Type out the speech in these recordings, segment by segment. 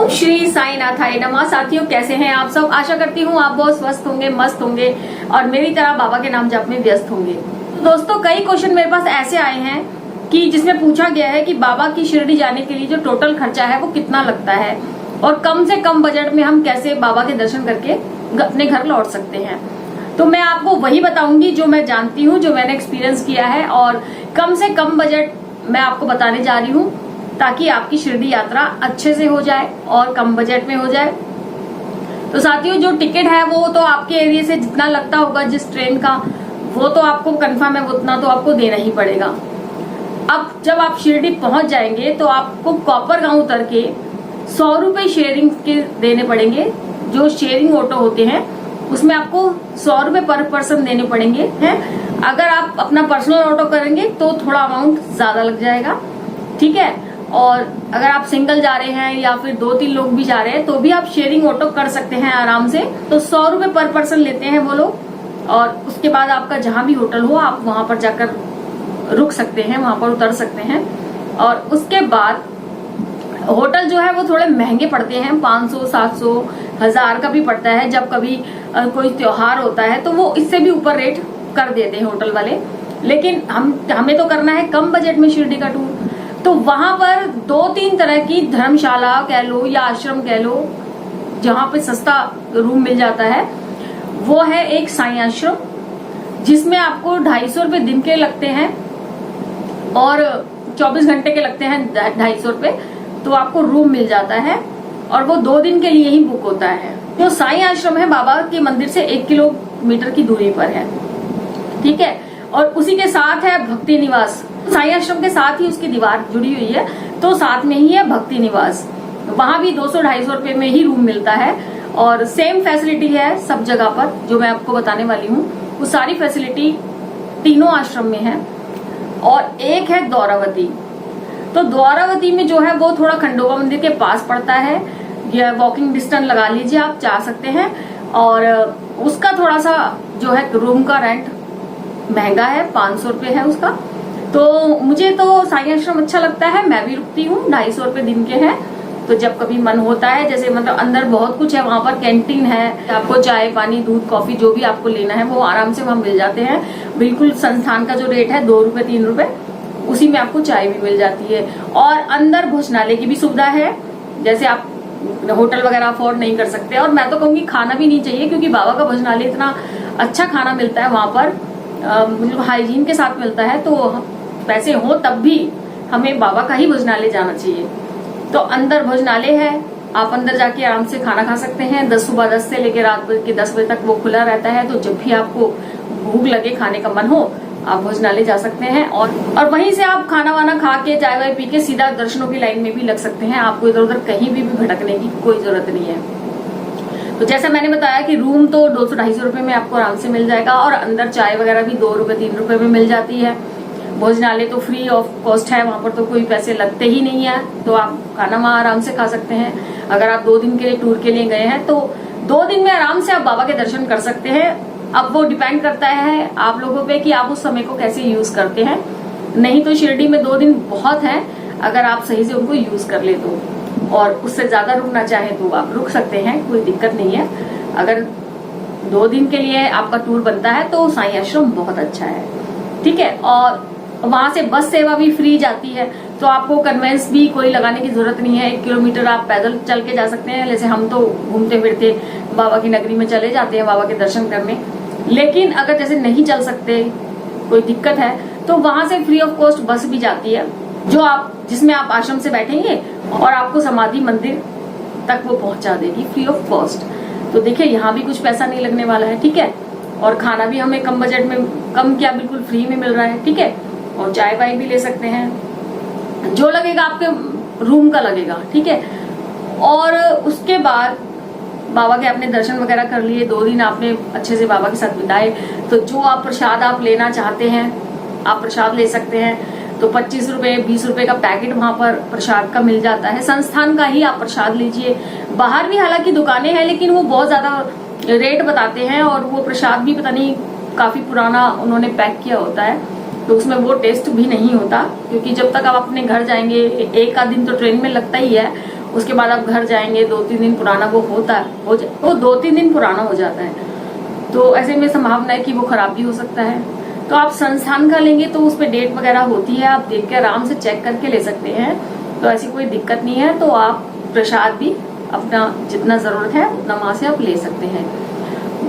ओम श्री साईनाथाय नमः। साथियों, कैसे हैं आप सब? आशा करती हूँ आप बहुत स्वस्थ होंगे, मस्त होंगे और मेरी तरह बाबा के नाम जप में व्यस्त होंगे। तो दोस्तों, कई क्वेश्चन मेरे पास ऐसे आए हैं कि जिसमें पूछा गया है कि बाबा की शिरडी जाने के लिए जो टोटल खर्चा है वो कितना लगता है और कम से कम बजट में हम कैसे बाबा के दर्शन करके अपने घर लौट सकते हैं। तो मैं आपको वही बताऊंगी जो मैं जानती हूँ, जो मैंने एक्सपीरियंस किया है, और कम से कम बजट मैं आपको बताने जा रही हूँ ताकि आपकी शिरडी यात्रा अच्छे से हो जाए और कम बजट में हो जाए। तो साथियों, जो टिकट है वो तो आपके एरिया से जितना लगता होगा जिस ट्रेन का, वो तो आपको कंफर्म है, उतना तो आपको देना ही पड़ेगा। अब जब आप शिरडी पहुंच जाएंगे तो आपको कॉपर गांव उतर के 100 रुपए शेयरिंग के देने पड़ेंगे। जो शेयरिंग ऑटो होते हैं उसमें आपको 100 रुपए पर पर्सन देने पड़ेंगे हैं। अगर आप अपना पर्सनल ऑटो करेंगे तो थोड़ा अमाउंट ज्यादा लग जाएगा, ठीक है। और अगर आप सिंगल जा रहे हैं या फिर 2-3 लोग भी जा रहे हैं तो भी आप शेयरिंग ऑटो कर सकते हैं आराम से। तो 100 रुपए पर पर्सन लेते हैं वो लोग, और उसके बाद आपका जहां भी होटल हो आप वहां पर जाकर रुक सकते हैं, वहां पर उतर सकते हैं। और उसके बाद होटल जो है वो थोड़े महंगे पड़ते हैं, 500, 700, 1000 का भी पड़ता है। जब कभी कोई त्योहार होता है तो वो इससे भी ऊपर रेट कर देते हैं होटल वाले। लेकिन हमें तो करना है कम बजट में शिरडी का टूर, तो वहां पर 2-3 तरह की धर्मशाला कह लो या आश्रम कह लो, जहां पे सस्ता रूम मिल जाता है। वो है एक साईं आश्रम, जिसमें आपको 250 रुपए दिन के लगते हैं और 24 घंटे के लगते हैं 250 रुपए। तो आपको रूम मिल जाता है और वो 2 दिन के लिए ही बुक होता है। जो साईं आश्रम है बाबा के मंदिर से 1 किलोमीटर की दूरी पर है, ठीक है। और उसी के साथ है भक्ति निवास। साईं आश्रम के साथ ही उसकी दीवार जुड़ी हुई है, तो साथ में ही है भक्ति निवास। वहां भी 200-250 रुपए में ही रूम मिलता है और सेम फैसिलिटी है सब जगह पर। जो मैं आपको बताने वाली हूँ वो सारी फैसिलिटी तीनों आश्रम में है। और एक है द्वारावती। तो द्वारावती में जो है वो थोड़ा खंडोबा मंदिर के पास पड़ता है, या वॉकिंग डिस्टेंस लगा लीजिए, आप जा सकते हैं। और उसका थोड़ा सा जो है रूम का रेंट महंगा है, 500 रुपए है उसका। तो मुझे तो साईं आश्रम अच्छा लगता है, मैं भी रुकती हूँ। 250 रुपए दिन के हैं। तो जब कभी मन होता है, जैसे मतलब अंदर बहुत कुछ है, वहां पर कैंटीन है, आपको चाय पानी दूध कॉफी जो भी आपको लेना है वो आराम से वहां मिल जाते हैं। बिल्कुल संस्थान का जो रेट है 2 रुपए 3 रुपए, उसी में आपको चाय भी मिल जाती है। और अंदर भोजनालय की भी सुविधा है, जैसे आप होटल वगैरह अफोर्ड नहीं कर सकते। और मैं तो कहूंगी खाना भी नहीं चाहिए, क्योंकि बाबा का भोजनालय इतना अच्छा खाना मिलता है वहां पर, मतलब हाइजीन के साथ मिलता है। तो पैसे हो तब भी हमें बाबा का ही भोजनालय जाना चाहिए। तो अंदर भोजनालय है, आप अंदर जाके आराम से खाना खा सकते हैं। सुबह 10 से लेकर रात के 10 बजे तक वो खुला रहता है। तो जब भी आपको भूख लगे, खाने का मन हो, आप भोजनालय जा सकते हैं। और वहीं से आप खाना वाना खा के चाय वाय पी के सीधा दर्शनों की लाइन में भी लग सकते हैं। आपको इधर उधर कहीं भी भटकने की कोई जरूरत नहीं है। तो जैसा मैंने बताया कि रूम तो 200-250 रुपए में आपको आराम से मिल जाएगा, और अंदर चाय वगैरह भी 2 रुपए 3 रुपए में मिल जाती है। भोजनालय तो फ्री ऑफ कॉस्ट है, वहां पर तो कोई पैसे लगते ही नहीं है। तो आप खाना वहां आराम से खा सकते हैं। अगर आप 2 दिन के लिए टूर के लिए गए हैं तो 2 दिन में आराम से आप बाबा के दर्शन कर सकते हैं। अब वो डिपेंड करता है आप लोगों पे कि आप उस समय को कैसे यूज करते हैं। नहीं तो शिरडी में 2 दिन बहुत है, अगर आप सही से उनको यूज कर ले तो। और उससे ज्यादा रुकना चाहे तो आप रुक सकते हैं, कोई दिक्कत नहीं है। अगर 2 दिन के लिए आपका टूर बनता है तो साईं आश्रम बहुत अच्छा है, ठीक है। और वहां से बस सेवा भी फ्री जाती है, तो आपको कन्वेंस भी कोई लगाने की जरूरत नहीं है। 1 किलोमीटर आप पैदल चल के जा सकते हैं। जैसे हम तो घूमते फिरते बाबा की नगरी में चले जाते हैं बाबा के दर्शन करने। लेकिन अगर जैसे नहीं चल सकते, कोई दिक्कत है, तो वहां से फ्री ऑफ कॉस्ट बस भी जाती है, जिसमें आप आश्रम से बैठेंगे और आपको समाधि मंदिर तक वो पहुंचा देगी फ्री ऑफ कॉस्ट। तो देखिए, यहाँ भी कुछ पैसा नहीं लगने वाला है, ठीक है। और खाना भी हमें कम बजट में, कम क्या बिल्कुल फ्री में मिल रहा है, ठीक है। और चाय वाय भी ले सकते हैं, जो लगेगा आपके रूम का लगेगा, ठीक है। और उसके बाद बाबा के आपने दर्शन वगैरह कर लिए, 2 दिन आपने अच्छे से बाबा के साथ बिताए। तो जो आप प्रसाद आप लेना चाहते हैं आप प्रसाद ले सकते हैं। तो 25 रुपए 20 रुपए का पैकेट वहां पर प्रसाद का मिल जाता है। संस्थान का ही आप प्रसाद लीजिए। बाहर भी हालांकि दुकानें हैं, लेकिन वो बहुत ज्यादा रेट बताते हैं, और वो प्रसाद भी पता नहीं काफी पुराना उन्होंने पैक किया होता है, तो उसमें वो टेस्ट भी नहीं होता। क्योंकि जब तक आप अपने घर जाएंगे, 1 आध दिन तो ट्रेन में लगता ही है, उसके बाद आप घर जाएंगे, 2-3 दिन पुराना वो होता है, वो 2-3 दिन पुराना हो जाता है, तो ऐसे में संभावना है कि वो खराब भी हो सकता है। तो आप संस्थान का लेंगे तो उस पर डेट वगैरह होती है, आप देख के आराम से चेक करके ले सकते हैं, तो ऐसी कोई दिक्कत नहीं है। तो आप प्रसाद भी अपना जितना जरूरत है उतना वहां से आप ले सकते हैं।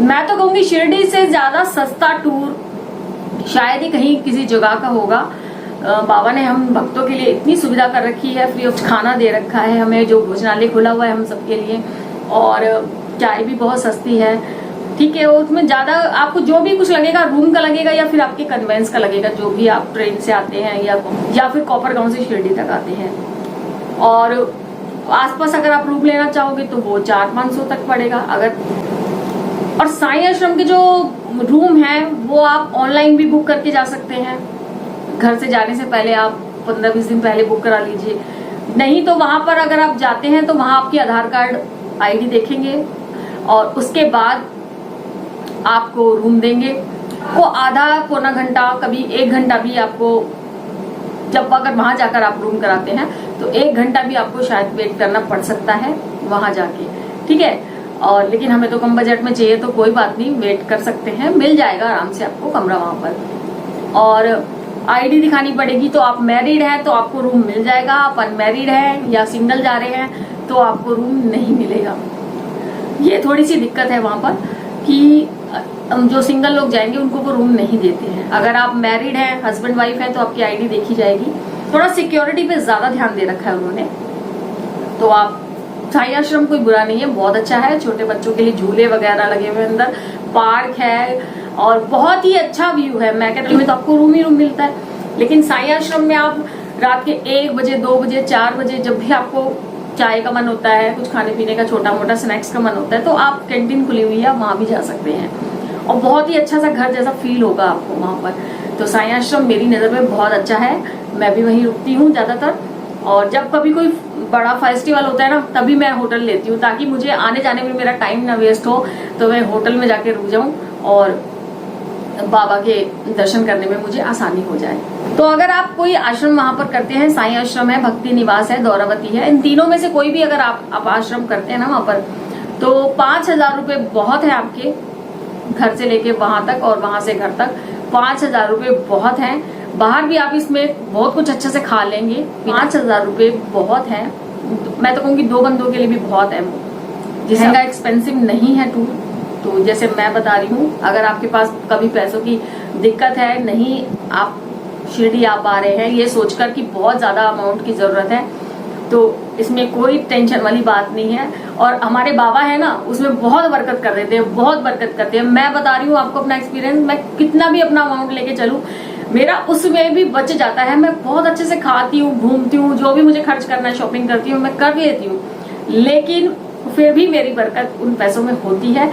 मैं तो कहूंगी शिरडी से ज्यादा सस्ता टूर शायद ही कहीं किसी जगह का होगा। बाबा ने हम भक्तों के लिए इतनी सुविधा कर रखी है, फ्री ऑफ खाना दे रखा है हमें, जो भोजनालय खुला हुआ है हम सबके लिए, और चाय भी बहुत सस्ती है। ठीक है, उसमें ज्यादा आपको जो भी कुछ लगेगा, रूम का लगेगा या फिर आपके कन्वेंस का लगेगा, जो भी आप ट्रेन से आते हैं या फिर कोपरगांव से शिरडी तक आते हैं। और आसपास अगर आप रूम लेना चाहोगे तो वो 400-500 तक पड़ेगा। अगर और साईं आश्रम के जो रूम है वो आप ऑनलाइन भी बुक करके जा सकते हैं। घर से जाने से पहले आप 15-20 दिन पहले बुक करा लीजिए। नहीं तो वहां पर अगर आप जाते हैं तो वहां आपकी आधार कार्ड आईडी देखेंगे और उसके बाद आपको रूम देंगे। वो आधा पौना घंटा, कभी 1 घंटा भी आपको, जब अगर वहां जाकर आप रूम कराते हैं तो 1 घंटा भी आपको शायद वेट करना पड़ सकता है वहां जाके। ठीक है, और लेकिन हमें तो कम बजट में चाहिए तो कोई बात नहीं, वेट कर सकते हैं, मिल जाएगा आराम से आपको कमरा वहां पर। और आईडी दिखानी पड़ेगी। तो आप मैरिड हैं तो आपको रूम मिल जाएगा, आप अनमैरिड हैं या सिंगल जा रहे हैं तो आपको रूम नहीं मिलेगा। ये थोड़ी सी दिक्कत है वहां पर कि जो सिंगल लोग जाएंगे उनको वो रूम नहीं देते हैं। अगर आप मैरिड हैं, हस्बैंड वाइफ हैं, तो आपकी आईडी देखी जाएगी। थोड़ा सिक्योरिटी पे ज्यादा ध्यान दे रखा है उन्होंने। तो आप, साईं आश्रम कोई बुरा नहीं है, बहुत अच्छा है। छोटे बच्चों के लिए झूले वगैरह लगे हुए, अंदर पार्क है और बहुत ही अच्छा व्यू है। मैं कहती हूँ तो आपको रूम ही रूम मिलता है, लेकिन साईं आश्रम में आप रात के 1 बजे, 2 बजे, 4 बजे जब भी आपको चाय का मन होता है, कुछ खाने पीने का छोटा मोटा स्नैक्स का मन होता है, तो आप कैंटीन खुली हुई है वहां भी जा सकते हैं और बहुत ही अच्छा सा घर जैसा फील होगा आपको वहां पर। तो साईं आश्रम मेरी नजर में बहुत अच्छा है, मैं भी वहीं रुकती हूँ ज्यादातर। और जब कभी कोई बड़ा फेस्टिवल होता है ना, तभी मैं होटल लेती हूँ, ताकि मुझे आने जाने में मेरा टाइम ना वेस्ट हो, तो मैं होटल में जाके रुक जाऊं और बाबा के दर्शन करने में मुझे आसानी हो जाए। तो अगर आप कोई आश्रम वहां पर करते हैं, साईं आश्रम है, भक्ति निवास है, दौरावती है, इन तीनों में से कोई भी अगर आप आश्रम करते हैं ना वहां पर, तो 5,000 रुपए बहुत है आपके घर से लेके वहां तक और वहां से घर तक। 5,000 रुपए बहुत हैं। बाहर भी आप इसमें बहुत कुछ अच्छा से खा लेंगे। 5,000 रुपए बहुत है, मैं तो कहूँगी 2 बंदों के लिए भी बहुत है। जिसका एक्सपेंसिव नहीं है टूर। तो जैसे मैं बता रही हूँ, अगर आपके पास कभी पैसों की दिक्कत है, नहीं आप शिरडी आ पा रहे हैं ये सोचकर कि बहुत ज्यादा अमाउंट की जरूरत है, तो इसमें कोई टेंशन वाली बात नहीं है। और हमारे बाबा है ना, उसमें बहुत बरकत कर देते हैं, बहुत बरकत करते हैं। मैं बता रही हूँ आपको अपना एक्सपीरियंस, मैं कितना भी अपना अमाउंट लेके चलूं, मेरा उसमें भी बच जाता है। मैं बहुत अच्छे से खाती हूँ, घूमती हूँ, जो भी मुझे खर्च करना है, शॉपिंग करती हूँ, मैं कर लेती हूँ, लेकिन फिर भी मेरी बरकत उन पैसों में होती है।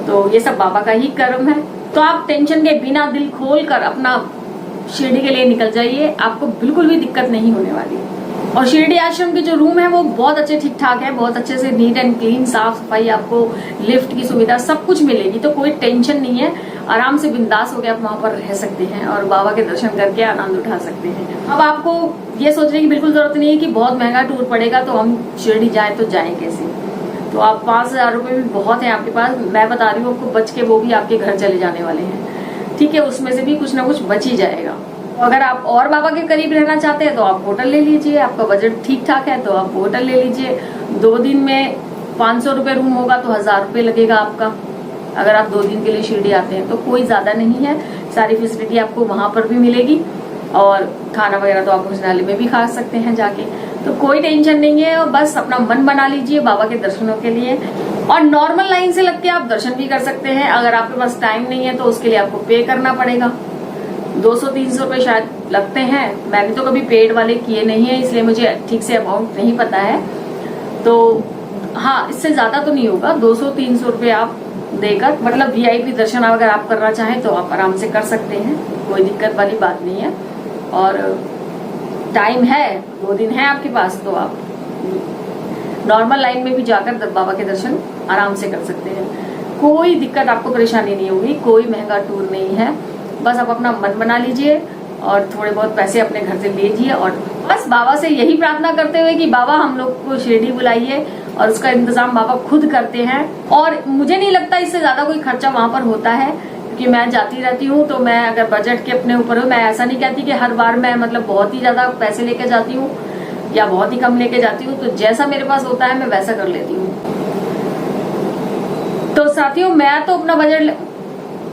तो ये सब बाबा का ही कर्म है। तो आप टेंशन के बिना दिल खोल कर अपना शिरडी के लिए निकल जाइए, आपको बिल्कुल भी दिक्कत नहीं होने वाली। और शिरडी आश्रम के जो रूम है वो बहुत अच्छे ठीक ठाक है, बहुत अच्छे से नीट एंड क्लीन, साफ सफाई, आपको लिफ्ट की सुविधा सब कुछ मिलेगी। तो कोई टेंशन नहीं है, आराम से बिंदास होकर आप वहां पर रह सकते हैं और बाबा के दर्शन करके आनंद उठा सकते हैं। अब आपको ये सोचने की बिल्कुल जरूरत नहीं है कि बहुत महंगा टूर पड़ेगा तो हम शिरडी जाए तो जाए कैसे। तो आप 5,000 रुपए भी बहुत है आपके पास। मैं बता रही हूँ आपको, बच के वो भी आपके घर चले जाने वाले हैं। ठीक है, उसमें से भी कुछ ना कुछ बच ही जाएगा। अगर आप और बाबा के करीब रहना चाहते हैं तो आप होटल ले लीजिए, आपका बजट ठीक ठाक है तो आप होटल ले लीजिए। 2 दिन में 500 रुपए रूम होगा तो 1,000 रुपए लगेगा आपका। अगर आप 2 दिन के लिए शिरडी आते हैं तो कोई ज्यादा नहीं है, सारी फैसिलिटी आपको वहां पर भी मिलेगी और खाना वगैरह तो आप भोजनालय में भी खा सकते हैं जाके। तो कोई टेंशन नहीं है, और बस अपना मन बना लीजिए बाबा के दर्शनों के लिए। और नॉर्मल लाइन से लग के आप दर्शन भी कर सकते हैं। अगर आपके पास टाइम नहीं है तो उसके लिए आपको पे करना पड़ेगा। 200-300 रुपए शायद लगते हैं। मैंने तो कभी पेड वाले किए नहीं है, इसलिए मुझे ठीक से अमाउंट नहीं पता है। तो हाँ, इससे ज्यादा तो नहीं होगा। 200-300 रुपए आप देकर, मतलब वीआईपी दर्शन अगर आप करना चाहें तो आप आराम से कर सकते हैं, कोई दिक्कत वाली बात नहीं है। और टाइम है, 2 दिन है आपके पास, तो आप नॉर्मल लाइन में भी जाकर बाबा के दर्शन आराम से कर सकते हैं। कोई दिक्कत आपको, परेशानी नहीं होगी, कोई महंगा टूर नहीं है। बस आप अपना मन बना लीजिए और थोड़े बहुत पैसे अपने घर से लीजिए और बस बाबा से यही प्रार्थना करते हुए कि बाबा हम लोग को शिरडी बुलाइए, और उसका इंतजाम बाबा खुद करते हैं। और मुझे नहीं लगता इससे ज्यादा कोई खर्चा वहां पर होता है, क्योंकि मैं जाती रहती हूँ। तो मैं अगर बजट के अपने ऊपर हूँ, मैं ऐसा नहीं कहती कि हर बार मैं मतलब बहुत ही ज्यादा पैसे लेके जाती हूँ या बहुत ही कम लेके जाती हूँ। तो जैसा मेरे पास होता है मैं वैसा कर लेती हूँ। तो साथियों, मैं तो अपना बजट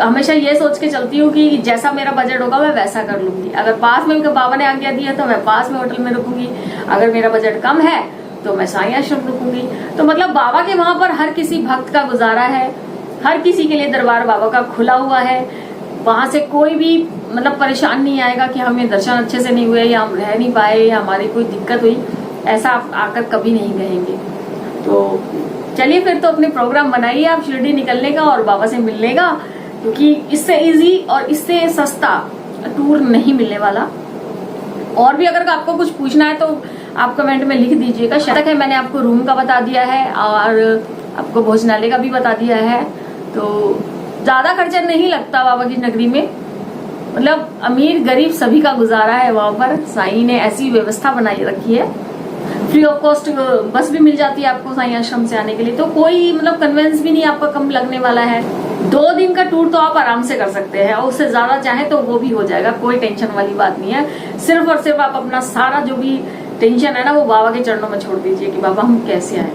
हमेशा ये सोच के चलती हूँ कि जैसा मेरा बजट होगा मैं वैसा कर लूंगी। अगर पास में बाबा ने आज्ञा दी है तो मैं पास में होटल में रुकूंगी, अगर मेरा बजट कम है तो मैं साईं आश्रम रुकूंगी। तो मतलब बाबा के वहां पर हर किसी भक्त का गुजारा है, हर किसी के लिए दरबार बाबा का खुला हुआ है। वहां से कोई भी मतलब परेशान नहीं आएगा कि हमें दर्शन अच्छे से नहीं हुए या हम रह नहीं पाए या हमारी कोई दिक्कत हुई, ऐसा आप आकर कभी नहीं कहेंगे। तो चलिए फिर तो अपने प्रोग्राम बनाइए आप शिरडी निकलने का और बाबा से मिलने का, क्योंकि इससे इजी और इससे सस्ता टूर नहीं मिलने वाला। और भी अगर आपको कुछ पूछना है तो आप कमेंट में लिख दीजिएगा। शायद है मैंने आपको रूम का बता दिया है और आपको भोजनालय का भी बता दिया है। तो ज्यादा खर्चा नहीं लगता बाबा की नगरी में, मतलब अमीर गरीब सभी का गुजारा है वहां पर। साईं ने ऐसी व्यवस्था बनाई रखी है, फ्री ऑफ कॉस्ट बस भी मिल जाती है आपको साईं आश्रम से आने के लिए। तो कोई मतलब कन्वेंस भी नहीं आपका कम लगने वाला है। 2 दिन का टूर तो आप आराम से कर सकते हैं, और उससे ज्यादा चाहे तो वो भी हो जाएगा, कोई टेंशन वाली बात नहीं है। सिर्फ और सिर्फ आप अपना सारा जो भी टेंशन है ना वो बाबा के चरणों में छोड़ दीजिए कि बाबा हम कैसे आए।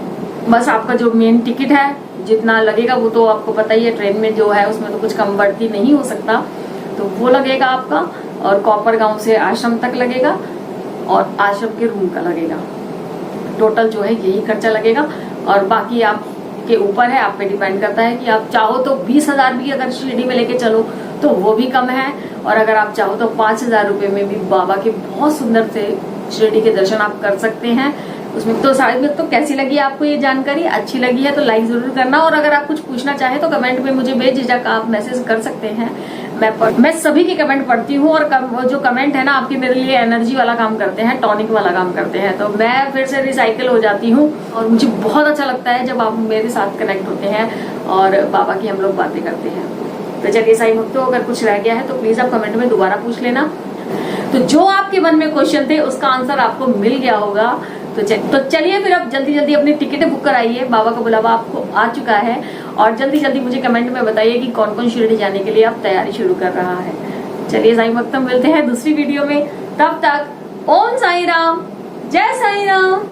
बस आपका जो मेन टिकट है जितना लगेगा वो तो आपको पता ही है, ट्रेन में जो है उसमें तो कुछ कम बढ़ती नहीं हो सकता, तो वो लगेगा आपका। और कॉपर गांव से आश्रम तक लगेगा और आश्रम के रूम का लगेगा। टोटल जो है यही खर्चा लगेगा। और बाकी आपके ऊपर है, आप पे डिपेंड करता है कि आप चाहो तो 20,000 भी अगर शिरडी में लेके चलो तो वो भी कम है, और अगर आप चाहो तो 5,000 रुपए में भी बाबा के बहुत सुंदर से शिरडी के दर्शन आप कर सकते हैं। उसमें तो सारी में तो कैसी लगी आपको ये जानकारी? अच्छी लगी है तो लाइक जरूर करना, और अगर आप कुछ पूछना चाहें तो कमेंट में मुझे बेझिझक आप मैसेज कर सकते हैं। मैं सभी के कमेंट पढ़ती हूँ, और जो कमेंट है ना आपके मेरे लिए एनर्जी वाला काम करते हैं, टॉनिक वाला काम करते हैं। तो मैं फिर से रिसाइकिल हो जाती हूँ, और मुझे बहुत अच्छा लगता है जब आप मेरे साथ कनेक्ट होते हैं और बाबा की हम लोग बातें करते हैं। तो चलिए साईं भक्तों, अगर कुछ रह गया है तो प्लीज आप कमेंट में दोबारा पूछ लेना। तो जो आपके मन में क्वेश्चन थे उसका आंसर आपको मिल गया होगा। तो चलिए फिर अब जल्दी जल्दी अपनी टिकटें बुक कराइए, बाबा का बुलावा आपको आ चुका है। और जल्दी जल्दी मुझे कमेंट में बताइए कि कौन कौन शिरडी जाने के लिए अब तैयारी शुरू कर रहा है। चलिए साईं भक्त मिलते हैं दूसरी वीडियो में, तब तक ओम साईं राम, जय साईं राम।